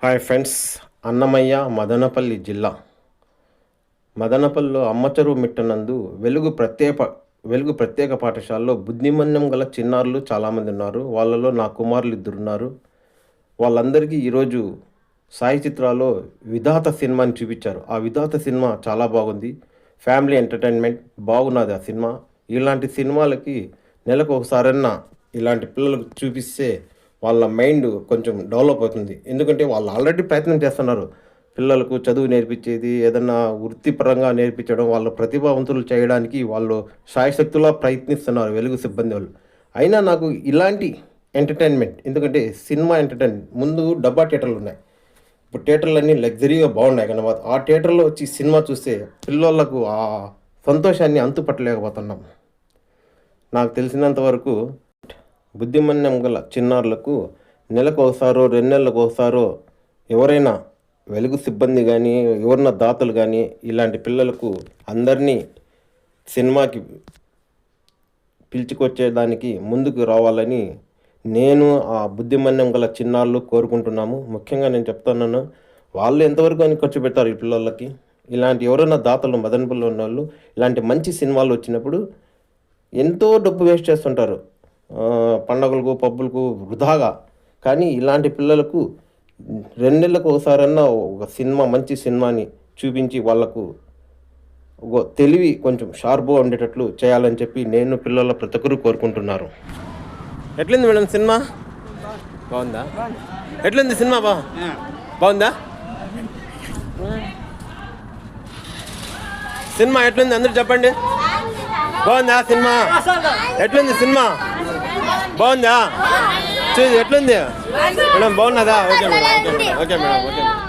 Hi friends, Annamayya Madanapalle జిల్లా మదనపల్లిలో అమ్మచెరువు మిట్టనందు వెలుగు ప్రత్యేక పాఠశాలలో బుద్ధిమాంద్యం గల చిన్నారులు చాలామంది ఉన్నారు. వాళ్ళలో నా కుమారులు ఇద్దరు ఉన్నారు. వాళ్ళందరికీ ఈరోజు సాయి చిత్రాలో విధాత సినిమాని చూపించారు. ఆ విధాత సినిమా చాలా బాగుంది. ఫ్యామిలీ ఎంటర్టైన్మెంట్ బాగున్నది ఆ సినిమా. ఇలాంటి సినిమాలకి నెలకు ఒకసారన్నా ఇలాంటి పిల్లలకు చూపిస్తే వాళ్ళ మైండ్ కొంచెం డెవలప్ అవుతుంది. ఎందుకంటే వాళ్ళు ఆల్రెడీ ప్రయత్నం చేస్తున్నారు. పిల్లలకు చదువు నేర్పించేది, ఏదన్నా వృత్తిపరంగా నేర్పించడం, వాళ్ళ ప్రతిభావంతులు చేయడానికి వాళ్ళు శాయశక్తులా ప్రయత్నిస్తున్నారు వెలుగు సిబ్బంది వాళ్ళు. అయినా నాకు ఇలాంటి ఎంటర్టైన్మెంట్, ఎందుకంటే సినిమా ఎంటర్టైన్మెంట్ ముందు డబ్బా థియేటర్లు ఉన్నాయి. ఇప్పుడు థియేటర్లన్నీ లగ్జరీగా బాగున్నాయి కనుక ఆ థియేటర్లో వచ్చి సినిమా చూస్తే పిల్లలకు ఆ సంతోషాన్ని అంతుపట్టలేకపోతున్నాం. నాకు తెలిసినంత వరకు బుద్ధిమాంద్యం గల చిన్నారులకు నెలకు ఒకసారో 2 నెలలకు ఒకసారో ఎవరైనా వెలుగు సిబ్బంది కానీ ఎవరన్నా దాతలు కానీ ఇలాంటి పిల్లలకు అందరినీ సినిమాకి పిలుచుకొచ్చేదానికి ముందుకు రావాలని నేను ఆ బుద్ధిమాంద్యం గల చిన్నారులు కోరుకుంటున్నాము. ముఖ్యంగా నేను చెప్తున్నాను, వాళ్ళు ఎంతవరకు అని ఖర్చు పెడతారు ఈ పిల్లలకి. ఇలాంటి ఎవరైనా దాతలు మదనపల్లిలో ఉన్న వాళ్ళు ఇలాంటి మంచి సినిమాలు వచ్చినప్పుడు ఎంతో డబ్బు వేస్ట్ చేస్తుంటారు పండగలకు పబ్బులకు వృధాగా. కానీ ఇలాంటి పిల్లలకు 2 నెలలకు ఒకసారన్నా ఒక సినిమా, మంచి సినిమాని చూపించి వాళ్ళకు ఒక తెలివి కొంచెం షార్ప్గా ఉండేటట్లు చేయాలని చెప్పి నేను పిల్లల ప్రతి ఒక్కరు కోరుకుంటున్నారు. ఎట్లుంది మేడం సినిమా? బాగుందా? ఎట్లుంది సినిమా? బాగుందా సినిమా? ఎట్లుంది అందరూ చెప్పండి. బాగుందా సినిమా? ఎట్లుంది సినిమా? బాగుందా? చూసి ఎట్లుంది మేడం? బాగున్నదా? Okay madam, okay madam, okay madam, okay madam.